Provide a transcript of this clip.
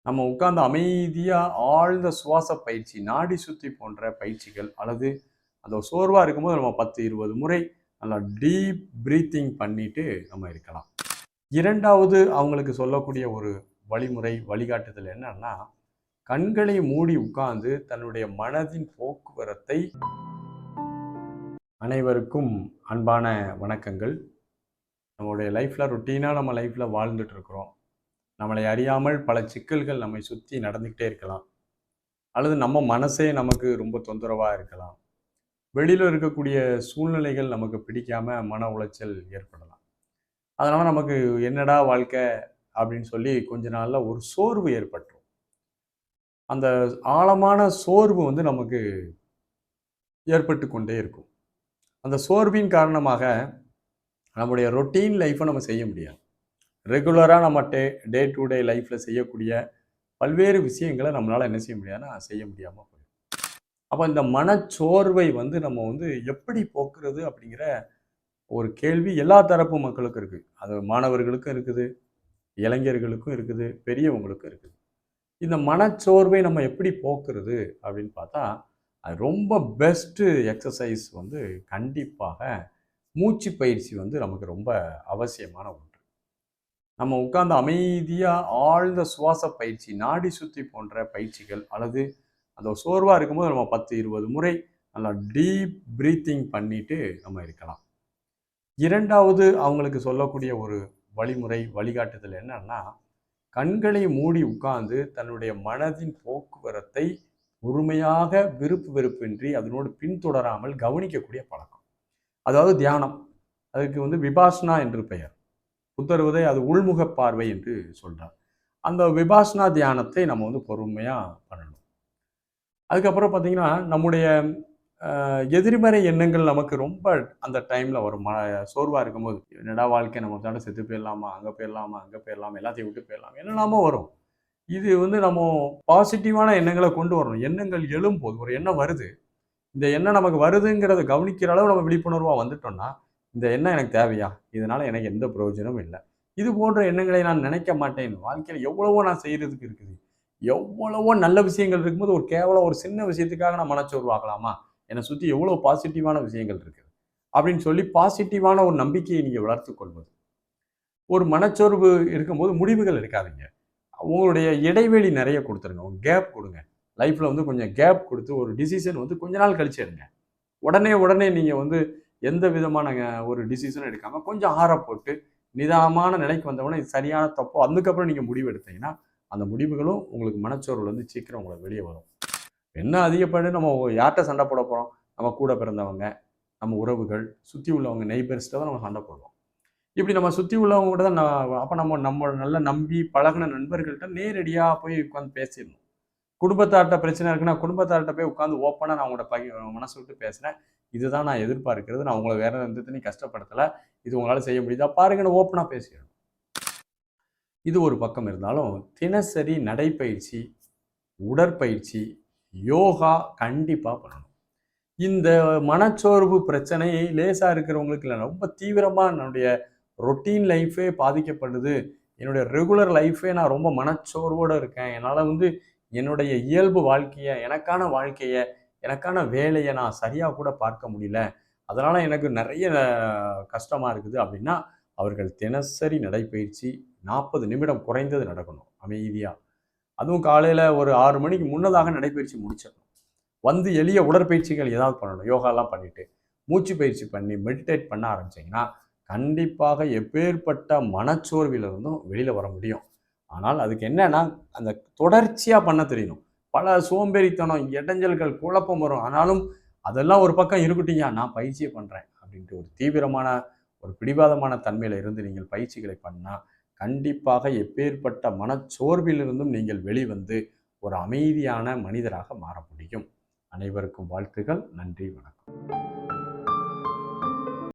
நம்ம உட்கார்ந்து அமைதியா ஆழ்ந்த சுவாச பயிற்சி, நாடி சுத்தி போன்ற பயிற்சிகள் அல்லது அந்த சோர்வா இருக்கும்போது நம்ம 10, 20 முறை நல்லா டீப் பிரீத்திங் பண்ணிட்டு நம்ம இருக்கலாம். 2வது அவங்களுக்கு சொல்லக்கூடிய ஒரு வழிமுறை, வழிகாட்டுதல் என்னன்னா, கண்களை மூடி உட்கார்ந்து தன்னுடைய மனதின் போக்குவரத்தை அனைவருக்கும் அன்பான வணக்கங்கள். நம்மளுடைய லைஃப்ல ரொட்டீனா நம்ம லைஃப்ல வாழ்ந்துட்டு இருக்கிறோம். நம்மளை அறியாமல் பல சிக்கல்கள் நம்மை சுத்தி நடந்துகிட்டே இருக்கலாம். அல்லது நம்ம மனசே நமக்கு ரொம்ப தொந்தரவா இருக்கலாம். வெளியில இருக்கக்கூடிய சூழ்நிலைகள் நமக்கு பிடிக்காம மன உளைச்சல் ஏற்படலாம். அதனால நமக்கு என்னடா வாழ்க்கை அப்படின்னு சொல்லி கொஞ்ச நாள்ல ஒரு சோர்வு ஏற்பட்டுரும். அந்த ஆழமான சோர்வு வந்து நமக்கு ஏற்பட்டு கொண்டே இருக்கும். அந்த சோர்வின் காரணமாக நம்முடைய ரொட்டீன் லைஃப்பை நம்ம செய்ய முடியாது. ரெகுலரா நம்ம டே டு டே லைஃப்ல செய்யக்கூடிய பல்வேறு விஷயங்களை நம்மளால என்ன செய்ய முடியாதுன்னா செய்ய முடியாம போயிடும். அப்ப இந்த மனச்சோர்வை வந்து நம்ம வந்து எப்படி போக்குறது அப்படிங்கிற ஒரு கேள்வி எல்லா தரப்பு மக்களுக்கும் இருக்கு. அது மாணவர்களுக்கும் இருக்குது, இளைஞர்களுக்கும் இருக்குது, பெரியவங்களுக்கும் இருக்குது. இந்த மனச்சோர்வை நம்ம எப்படி போக்குறது அப்படின்னு பார்த்தா, அது ரொம்ப பெஸ்ட்டு எக்ஸர்சைஸ் வந்து கண்டிப்பாக மூச்சு பயிற்சி வந்து நமக்கு ரொம்ப அவசியமான ஒன்று. நம்ம உட்கார்ந்து அமைதியா ஆழ்ந்த சுவாச பயிற்சி, நாடி சுத்தி போன்ற பயிற்சிகள் அல்லது அந்த சோர்வா இருக்கும்போது நம்ம 10, 20 முறை நல்லா டீப் பிரீத்திங் பண்ணிட்டு நம்ம இருக்கலாம். 2வது அவங்களுக்கு சொல்லக்கூடிய ஒரு வழிமுறை, வழிகாட்டுதல் என்னன்னா, கண்களை மூடி உட்கார்ந்து தன்னுடைய மனதின் போக்குவரத்தை பொறுமையாக விருப்பு வெறுப்பின்றி அதனோடு பின்தொடராமல் கவனிக்கக்கூடிய பழக்கம். அதாவது தியானம். அதுக்கு வந்து விபாசனா என்று பெயர். புத்தருவதை அது உள்முக பார்வை என்று சொல்றார். அந்த விபாசனா தியானத்தை நம்ம வந்து பொறுமையா பண்ணணும். அதுக்கப்புறம் பார்த்தீங்கன்னா, நம்முடைய எதிர்மறை எண்ணங்கள் நமக்கு ரொம்ப அந்த டைம்ல வரும். சோர்வா இருக்கும்போது, "என்னடா வாழ்க்கை நம்ம பாட்டுல செத்து போயிடலாமா? அங்க போயிடலாமா? அங்க போயிடலாமா? எல்லாத்தையும் விட்டு போயிடலாமா?" என்னெல்லாமோ வரும். இது வந்து நம்ம பாசிட்டிவான எண்ணங்கள கொண்டு வரணும். எண்ணங்கள் எழும்போது, ஒரு எண்ணம் வருது. இந்த எண்ணம் நமக்கு வருதுங்கிறத கவனிக்கிற அளவு நம்ம விழிப்புணர்வா வந்துட்டோம்னா, இந்த எண்ணம் எனக்கு தேவையா? இதனால எனக்கு எந்த பிரயோஜனமும் இல்ல. இது போன்ற எண்ணங்களை நான் நினைக்க மாட்டேன். வாழ்க்கையில எவ்வளவோ நான் செய்றதுக்கு இருக்குது. எவ்வளவோ நல்ல விஷயங்கள் இருக்கும்போது, ஒரு கேவலம் ஒரு சின்ன விஷயத்துக்காக நான் மனச்சோர்வாகலாமா? என்னை சுத்தி எவ்வளோ பாசிட்டிவான விஷயங்கள் இருக்குது. அப்படின்னு சொல்லி பாசிட்டிவான ஒரு நம்பிக்கையை நீங்க வளர்த்துக் கொள்வது. ஒரு மனச்சோர்வு இருக்கும்போது முடிவுகள் எடுக்காதீங்க. உங்களுடைய இடைவெளி நெறைய குடுத்துருங்க. ஒரு கேப் குடுங்க. லைஃப்ல வந்து கொஞ்சம் கேப் குடுத்து ஒரு டிசிஷன் வந்து கொஞ்ச நாள் கழிச்சு எடுங்க. உடனே நீங்க வந்து எந்த விதமான ஒரு டிசிஷனும் எடுக்காம கொஞ்சம் ஆற போட்டு, நிதானமான நிலைக்கு வந்தவுடனே இது சரியான தப்போ, அதுக்கப்புறம் நீங்க முடிவு எடுத்தீங்கன்னா, அந்த முடிவுகளும் உங்களுக்கு மனச்சோர்வுலருந்து சீக்கிரம் உங்கள வெளிய வரும். என்ன அதிகப்படி நம்ம யார்ட்ட சண்டை போட போறோம்? நம்ம கூட பிறந்தவங்க, நம்ம உறவுகள், சுத்தி உள்ளவங்க நெய்பர்ஸ்ட்ட தான் நம்ம சண்டை போடுறோம். இப்படி நம்ம சுத்தி உள்ளவங்க கூட தான் அப்ப நம்ம நம்ம நல்லா நம்பி பழகுன நண்பர்கள்ட்ட நேரடியா போய் உட்கார்ந்து பேசிறணும். குடும்பத்தார்ட்ட பிரச்சனை இருக்குன்னா, குடும்பத்தார்ட்ட போய் உட்கார்ந்து ஓப்பனா நான் உங்கள்ட்ட மனசு விட்டு பேசுறேன். இதுதான் நான் எதிர்பார்க்கிறது. நான் உங்கள வேற எந்த விதத்திலயும் கஷ்டப்படுத்தல. இது உங்களால செய்ய முடியுதா? பாருங்கன்னு ஓப்பனா பேசிறணும். இது ஒரு பக்கம் இருந்தாலும், தினசரி நடைப்பயிற்சி, உடற்பயிற்சி, யோகா கண்டிப்பா பண்ணணும். இந்த மனச்சோர்வு பிரச்சனை லேசா இருக்கிறவங்களுக்கு இல்ல. ரொம்ப தீவிரமா என்னுடைய ரொட்டீன் லைஃபே பாதிக்கப்படுது. என்னுடைய ரெகுலர் லைஃபே நான் ரொம்ப மனச்சோர்வோட இருக்கேன். என்னால வந்து என்னுடைய இயல்பு வாழ்க்கைய, எனக்கான வாழ்க்கைய, எனக்கான வேலைய நான் சரியா கூட பார்க்க முடியல. அதனால எனக்கு நெறைய கஷ்டமா இருக்குது அப்படின்னா, அவர்கள் தினசரி நடைப்பயிற்சி 40 நிமிடம் குறைந்தது நடக்கணும். அமைதியா. அதுவும் காலையில ஒரு 6 மணிக்கு முன்னதாக நடைப்பயிற்சி முடிச்சிடணும். வந்து எளிய உடற்பயிற்சிகள் ஏதாவது பண்ணணும். யோகாலாம் பண்ணிட்டு, மூச்சு பயிற்சி பண்ணி, மெடிடேட் பண்ண ஆரம்பிச்சீங்கன்னா, கண்டிப்பாக எப்பேர்ப்பட்ட மனச்சோர்விலிருந்தும் வெளியில வர முடியும். ஆனால் அதுக்கு என்னன்னா, அந்த தொடர்ச்சியா பண்ண தெரியணும். பல சோம்பேறித்தனம், இடைஞ்சல்கள், குழப்பம் வரும். ஆனாலும் அதெல்லாம் ஒரு பக்கம் இருக்கட்டும்யா, நான் பயிற்சியே பண்றேன். அப்படின்ட்டு ஒரு தீவிரமான, ஒரு பிடிவாதமான தன்மையில இருந்து நீங்கள் பயிற்சிகளை பண்ணா, கண்டிப்பாக எப்பேர்ப்பட்ட மனச்சோர்விலிருந்தும் நீங்கள் வெளிவந்து, ஒரு அமைதியான மனிதராக மாற முடியும். அனைவருக்கும் வாழ்த்துக்கள். நன்றி, வணக்கம்.